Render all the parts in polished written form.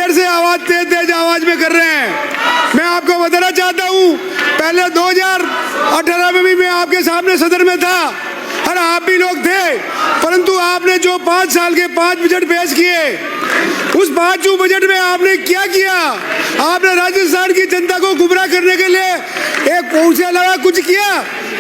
देर से आवाज तेज आवाज में कर रहे हैं। मैं आपको बताना चाहता हूँ, पहले 2018 में भी मैं आपके सामने सदन में था और आप भी लोग थे, परंतु आपने जो 5 साल के 5 बजट पेश किए, उस 5 बजट में आपने क्या किया? आपने राजस्थान की जनता को गुमराह करने के लिए एक उसके अलावा कुछ किया?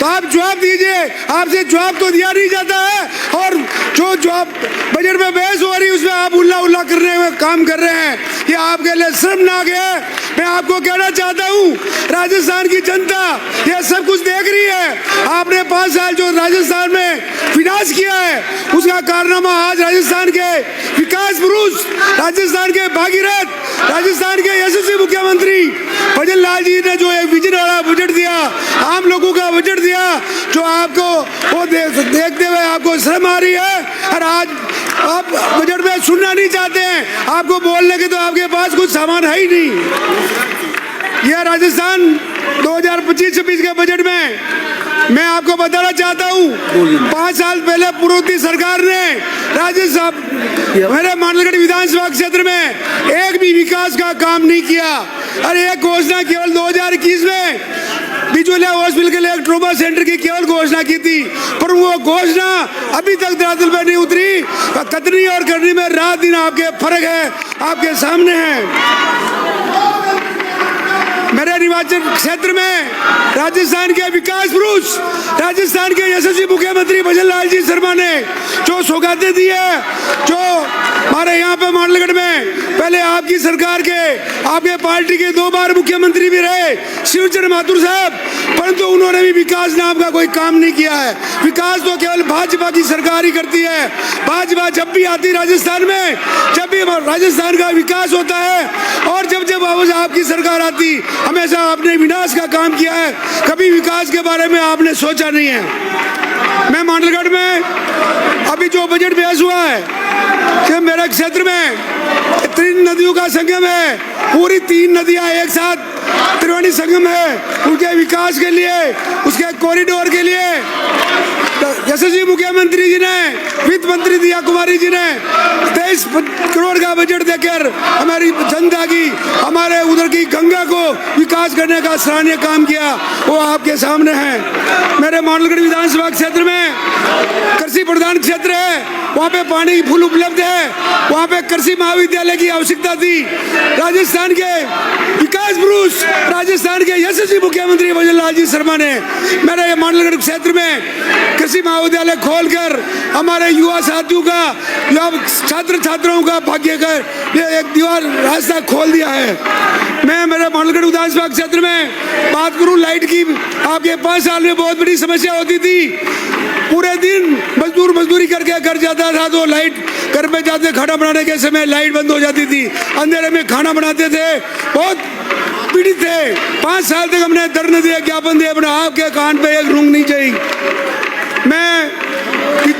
तो आप जवाब दीजिए। आपसे जवाब तो दिया नहीं जाता है, और जो जवाब बजट में बहस हो रही है उसमें आप उल्ला उल्ला करने में काम कर रहे हैं। ये आपके लिए शर्मनाक है। मैं आपको कहना चाहता हूँ, राजस्थान की जनता ये सब कुछ देख रही है। आपने 5 साल जो राजस्थान में विनाश किया है, उसका कारनामा आज राजस्थान के विकास पुरुष, राजस्थान के भागीरथ, राजस्थान के यशस्वी मुख्यमंत्री भजन लाल जी ने जो एक विजन वाला बजट दिया, आम लोगों का बजट दिया, जो आपको वो देखते हुए आपको शर्म आ रही है। और आज आप बजट में सुनना नहीं चाहते हैं। आपको बोलने के तो आपके पास कुछ सामान है ही नहीं। यह राजस्थान 2025-26 के बजट में मैं आपको बताना चाहता हूँ, 5 साल पहले पूर्ववर्ती सरकार ने राजस्थान मेरे मांडलगढ़ विधानसभा क्षेत्र में एक भी विकास का काम नहीं किया। और एक घोषणा केवल 2021 में बिजोलिया हॉस्पिटल के लिए एक ट्रोमा सेंटर की केवल घोषणा की थी, पर वो घोषणा अभी तक धरातल पर नहीं उतरी। कतनी और करनी में रात दिन आपके फर्क है, आपके सामने है। मेरे निर्वाचन क्षेत्र में राजस्थान के विकास पुरुष, राजस्थान के यशस्वी मुख्यमंत्री भजन लाल जी शर्मा ने जो सौगातें दी है, जो हमारे यहाँ पे मांडलगढ़ में पहले आपकी सरकार के, आपके पार्टी के 2 बार मुख्यमंत्री भी रहे शिवचरण माथुर साहब, परंतु उन्होंने भी विकास नाम का कोई काम नहीं किया है। विकास तो केवल भाजपा की सरकार ही करती है। भाजपा जब भी आती राजस्थान में, जब भी राजस्थान का विकास होता है, और जब जब आपकी सरकार आती, हमेशा आपने विनाश का काम किया है। कभी विकास के बारे में आपने सोचा नहीं है। मैं मांडलगढ़ में अभी जो बजट पेश हुआ है कि मेरे क्षेत्र में 3 नदियों का संगम है, पूरी 3 नदियां एक साथ त्रिवेणी संगम है। उनके विकास के लिए, उसके कॉरिडोर के लिए यशस्वी मुख्यमंत्री जी ने, वित्त मंत्री दिया कुमारी जी ने 23 करोड़ का बजट देकर हमारी जनता की, हमारे उधर की गंगा को विकास करने का सराहनीय काम किया। वो आपके सामने है। मेरे मांडलगढ़ विधानसभा क्षेत्र में कृषि प्रधान क्षेत्र है, वहाँ पे पानी फुल उपलब्ध है, वहाँ पे कृषि महाविद्यालय की आवश्यकता थी। राजस्थान के विकास पुरुष, राजस्थान के यशस्वी मुख्यमंत्री भजन लाल जी शर्मा ने मेरे मांडलगढ़ क्षेत्र में कृषि महाविद्यालय खोलकर हमारे युवा साथियों का, छात्र छात्राओं का भाग्य कर एक दीवार रास्ता खोल दिया है। मैं मेरे मांडलगढ़ विधानसभा क्षेत्र में बात करूं लाइट की, आपके 5 साल में बहुत बड़ी समस्या होती थी। पूरे दिन मजदूरी करके घर जाता था, तो लाइट घर पे जाते खाना बनाने के समय लाइट बंद हो जाती थी, अंधेरे में खाना बनाते थे, बहुत पीड़ित थे। 5 साल तक हमने धरने दिए, ज्ञापन दिए, अपने आपके कान पे एक रूंग नहीं चाहिए। मैं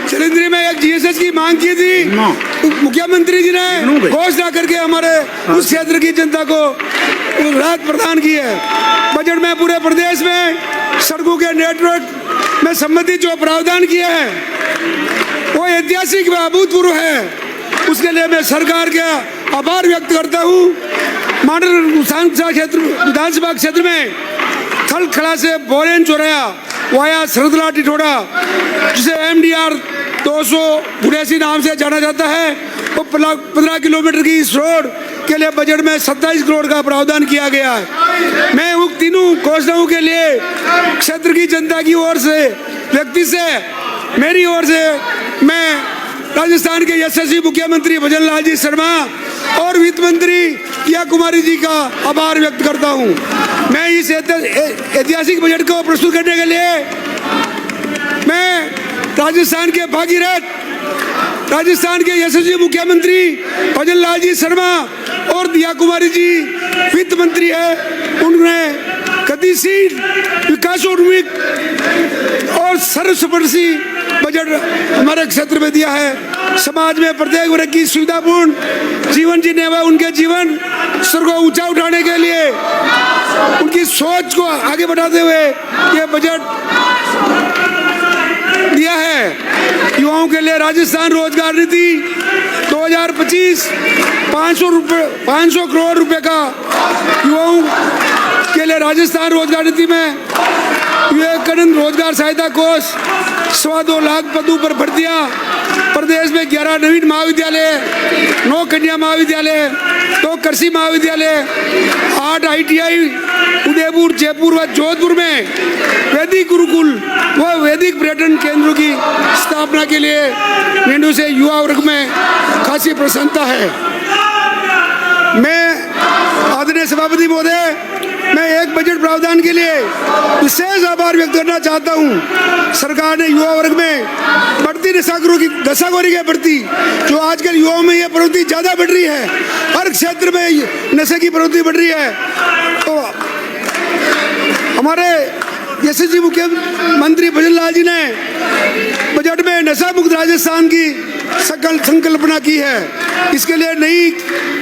चरिंद्री में एक जीएसएस की मांग की थी, मुख्यमंत्री जी ने घोषणा करके हमारे उस क्षेत्र की जनता को राहत प्रदान की है। बजट में पूरे प्रदेश में सड़कों के नेटवर्क में संबंधित जो प्रावधान किया है, वो ऐतिहासिक व अभूतपूर्व है। उसके लिए मैं सरकार का आभार व्यक्त करता हूँ। मांडलगढ़ विधानसभा क्षेत्र में खलखला से बोरेन चौराया वाया सरदला टिटोड़ा, जिसे MDR 282 नाम से जाना जाता है, वो 15 किलोमीटर की इस रोड के लिए बजट में 27 करोड़ का प्रावधान किया गया है। मैं उन तीनों घोषणाओं के लिए क्षेत्र की जनता की ओर से, व्यक्ति से, मेरी ओर से मैं राजस्थान के यशस्वी मुख्यमंत्री भजन लाल जी शर्मा और वित्त मंत्री दिया कुमारी जी का आभार व्यक्त करता हूं। मैं इस ऐतिहासिक बजट को प्रस्तुत करने के लिए मैं राजस्थान के भागीरथ, राजस्थान के यशस्वी मुख्यमंत्री भजन लाल जी शर्मा और दिया कुमारी जी वित्त मंत्री है, उन्होंने गतिशील, विकासोन्मुख और सर्वस्पर्शी बजट हमारे क्षेत्र में दिया है। समाज में प्रत्येक वर्ग की सुविधापूर्ण जीवन जीने व उनके जीवन स्तर को ऊंचा उठाने के लिए उनकी सोच को आगे बढ़ाते हुए ये बजट दिया है। युवाओं के लिए राजस्थान रोजगार नीति 2025 500 करोड़ रुपए का युवाओं के लिए राजस्थान रोजगार नीति में विवेकानंद रोजगार सहायता कोष 2.25 लाख पदों पर भर्तियां। प्रदेश में 11 नवीन महाविद्यालय, 9 कन्या महाविद्यालय, 2 कृषि महाविद्यालय, 8 ITI उदयपुर, जयपुर व जोधपुर में वैदिक गुरुकुल व वैदिक पर्यटन केंद्रों की स्थापना के लिए निर्णय से युवा वर्ग में खासी प्रसन्नता है। मैं आदरणीय सभापति महोदय, मैं एक बजट प्रावधान के लिए विशेष आभार व्यक्त करना चाहता हूं। सरकार ने युवा वर्ग में बढ़ती नशाखोरी के प्रति, जो आजकल युवाओं में यह प्रवृत्ति ज्यादा बढ़ रही है, हर क्षेत्र में नशे की प्रवृत्ति बढ़ रही है, तो हमारे यशस्वी मुख्यमंत्री भजन लाल जी ने बजट में नशा मुक्त राजस्थान की संकल्पना की है। इसके लिए नई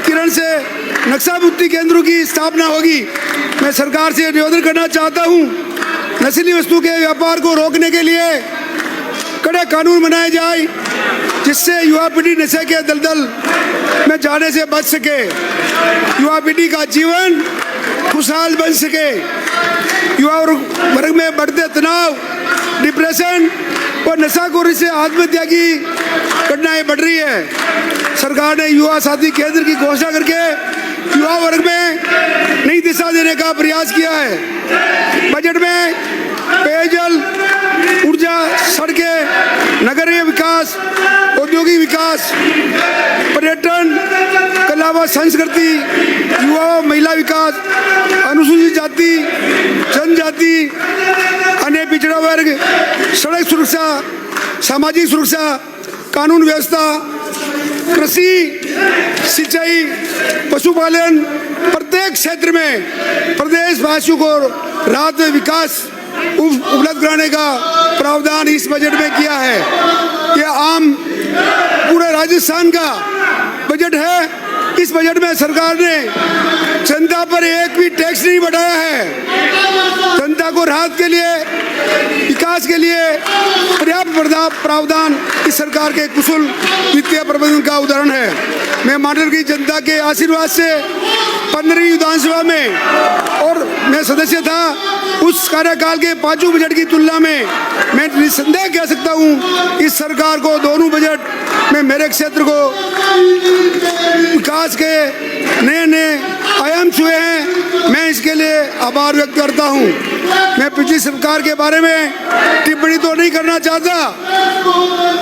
किरण से नशा मुक्ति केंद्रों की स्थापना होगी। मैं सरकार से निवेदन करना चाहता हूं, नशीली वस्तु के व्यापार को रोकने के लिए कड़े कानून बनाए जाए, जिससे युवा पीढ़ी नशे के दलदल में जाने से बच सके, युवा पीढ़ी का जीवन खुशहाल बन सके। युवा वर्ग में बढ़ते तनाव, डिप्रेशन और नशाखोरी से आत्महत्या की घटनाएं बढ़ रही है। सरकार ने युवा साथी केंद्र की घोषणा करके युवा वर्ग में नई दिशा देने का प्रयास किया है। बजट में पेयजल, ऊर्जा, सड़कें, नगरीय विकास, औद्योगिक विकास, पर्यटन, कला व संस्कृति, युवा महिला विकास, अनुसूचित जाति, जनजाति, अन्य पिछड़ा वर्ग, सड़क सुरक्षा, सामाजिक सुरक्षा, कानून व्यवस्था, कृषि, सिंचाई, पशुपालन, प्रत्येक क्षेत्र में प्रदेश वासियों को राहत विकास उपलब्ध कराने का प्रावधान इस बजट में किया है। यह आम पूरे राजस्थान का बजट है। इस बजट में सरकार ने जनता पर एक भी टैक्स नहीं बढ़ाया है। जनता को राहत के लिए, विकास के लिए पर्याप्त प्रावधान इस सरकार के कुशल वित्तीय प्रबंधन का उदाहरण है। मैं माननीय की जनता के आशीर्वाद से 15वीं विधानसभा में और मैं सदस्य था, उस कार्यकाल के 5 बजट की तुलना में मैं निसंदेह कह सकता हूं, इस सरकार को दोनों बजट में मेरे क्षेत्र को विकास के नए नए आयाम छुए हैं। मैं इसके लिए आभार व्यक्त करता हूं। मैं पिछली सरकार के बारे में टिप्पणी तो नहीं करना चाहता,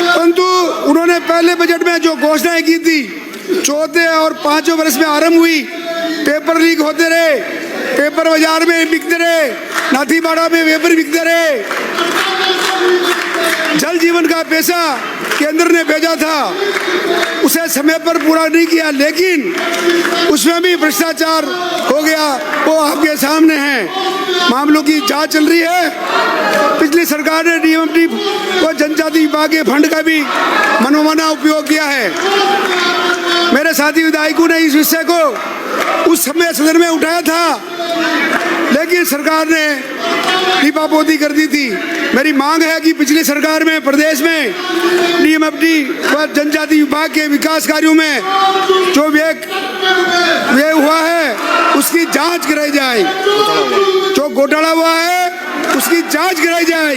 परंतु उन्होंने पहले बजट में जो घोषणाएं की थी, चौथे और 5वें वर्ष में आरंभ हुई, पेपर लीक होते रहे, पेपर बाजार में बिकते रहे, नाथीबाड़ा में पेपर बिकते रहे, जल जीवन का पैसा केंद्र ने भेजा था, उसे समय पर पूरा नहीं किया, लेकिन उसमें भी भ्रष्टाचार हो गया, वो आपके सामने है। मामलों की जांच चल रही है। पिछली सरकार ने डीएमटी और जनजाति विभाग के फंड का भी मनमाना उपयोग किया है। मेरे साथी विधायकों ने इस विषय को उस समय सदन में उठाया था, लेकिन सरकार ने लीपापोती कर दी थी। मेरी मांग है कि पिछली सरकार में प्रदेश में डीएमएफटी व जनजाति विभाग के विकास कार्यों में जो व्यय हुआ है उसकी जांच कराई जाए, जो घोटाला हुआ है उसकी जांच कराई जाए।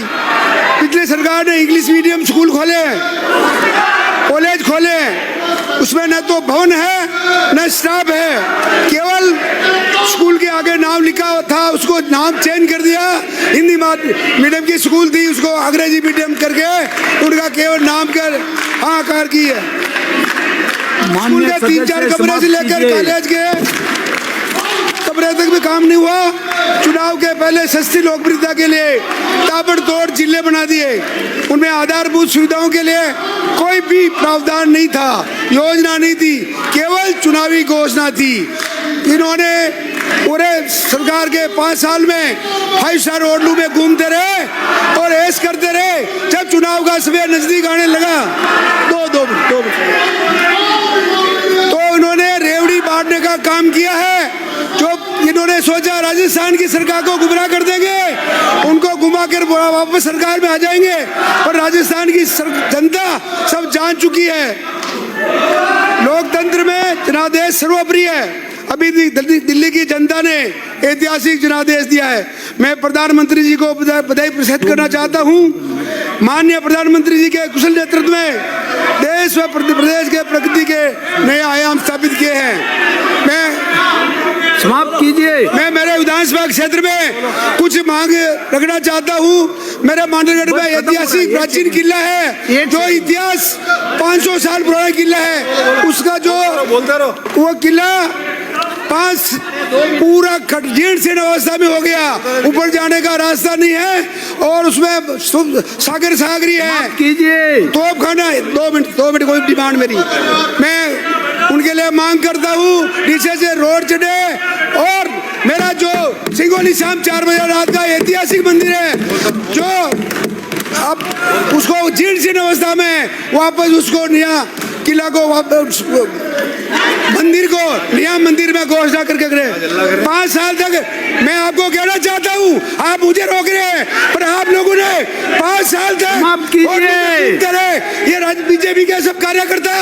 पिछली सरकार ने इंग्लिश मीडियम स्कूल खोले, कॉलेज खोले, उसमें न तो भवन है न स्टाफ है, केवल स्कूल के आगे नाम लिखा था, उसको नाम चेंज कर दिया। हिंदी मीडियम की स्कूल थी, उसको अंग्रेजी मीडियम करके उनका केवल नाम कर आकार की है। स्कूल के 3-4 कमरे से लेकर कॉलेज के कमरे तक भी काम नहीं हुआ। चुनाव के पहले सस्ती लोकप्रियता के लिए ताबड़तोड़ जिले बना दिए, उनमें आधारभूत सुविधाओं के लिए कोई भी प्रावधान नहीं था, योजना नहीं थी, केवल चुनावी घोषणा थी। इन्होंने पूरे सरकार के 5 साल में 5 स्टार होटलों में घूमते रहे और ऐश करते रहे। जब चुनाव का समय नजदीक आने लगा, दो तो इन्होंने रेवड़ी बांटने का काम किया है। जो इन्होंने सोचा राजस्थान की सरकार को गुमराह कर देंगे, उनको घुमा कर वापस सरकार में आ जाएंगे, और राजस्थान की जनता सब जान चुकी है लोकतंत्र में जनादेश सर्वोपरि है। अभी दिल्ली की जनता ने ऐतिहासिक जनादेश दिया है। मैं प्रधानमंत्री जी को बधाई प्रस्तुत करना चाहता हूं। माननीय प्रधानमंत्री जी के कुशल नेतृत्व में देश व प्रदेश के प्रगति के नए आयाम स्थापित किए हैं। मैं समाप्त कीजिए। मैं मेरे विधानसभा क्षेत्र में कुछ मांग रखना चाहता हूँ। मेरे मांडलगढ़ में ऐतिहासिक प्राचीन किला है, जो इतिहास 500 साल पुराना किला है। उसका जो वो किला पूरा जीर्ण शीर्ण अवस्था में हो गया, ऊपर जाने का रास्ता नहीं है और उसमें सागरी है। कीजिए तोप खाना। 2 मिनट कोई डिमांड मेरी, मैं उनके लिए मांग करता हूँ नीचे से रोड चढ़े और मेरा जो सिंगोली शाम 4 बजे रात का ऐतिहासिक मंदिर है, जो अब उसको जीर्ण शीर्ण अवस्था में वापस उसको नया किला को वापस मंदिर को नया मंदिर में घोषणा करके करे। 5 साल तक मैं आपको कहना चाहता हूँ, आप मुझे रोक रहे हैं, पर आप लोगों ने 5 साल तक करे। ये बीजेपी के सब कार्यकर्ता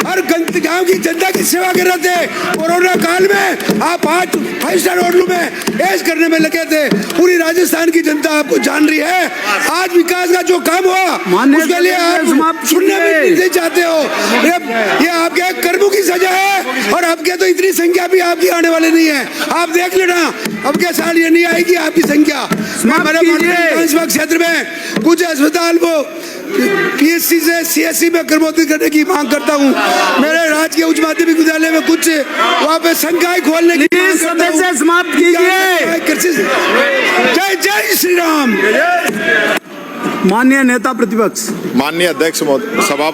और गांव की जनता की सेवा कर रहे थे। कोरोना काल में आप 5 स्टार होटलों में ऐश करने में लगे थे। पूरी राजस्थान की जनता आपको जान रही है। आज विकास का जो काम हुआ उसके लिए आप सुनने में नहीं चाहते हो। ये आपके कर्मों की सजा है और आपके तो इतनी संख्या भी आपकी आने वाले नहीं है। आप देख लेना, अब के साल ये नहीं आएगी आपकी संख्या। मेरे विधानसभा क्षेत्र में कुछ अस्पताल को पीएससी से सीएससी में कटौती करने की मांग करता हूँ। मेरे राजकीय उच्च माध्यमिक विद्यालय में कुछ वहाँ पे संकाय खोलने की मांग करता हूँ। समाप्त कीजिए। जय जय श्री राम। माननीय नेता प्रतिपक्ष, माननीय अध्यक्ष सभा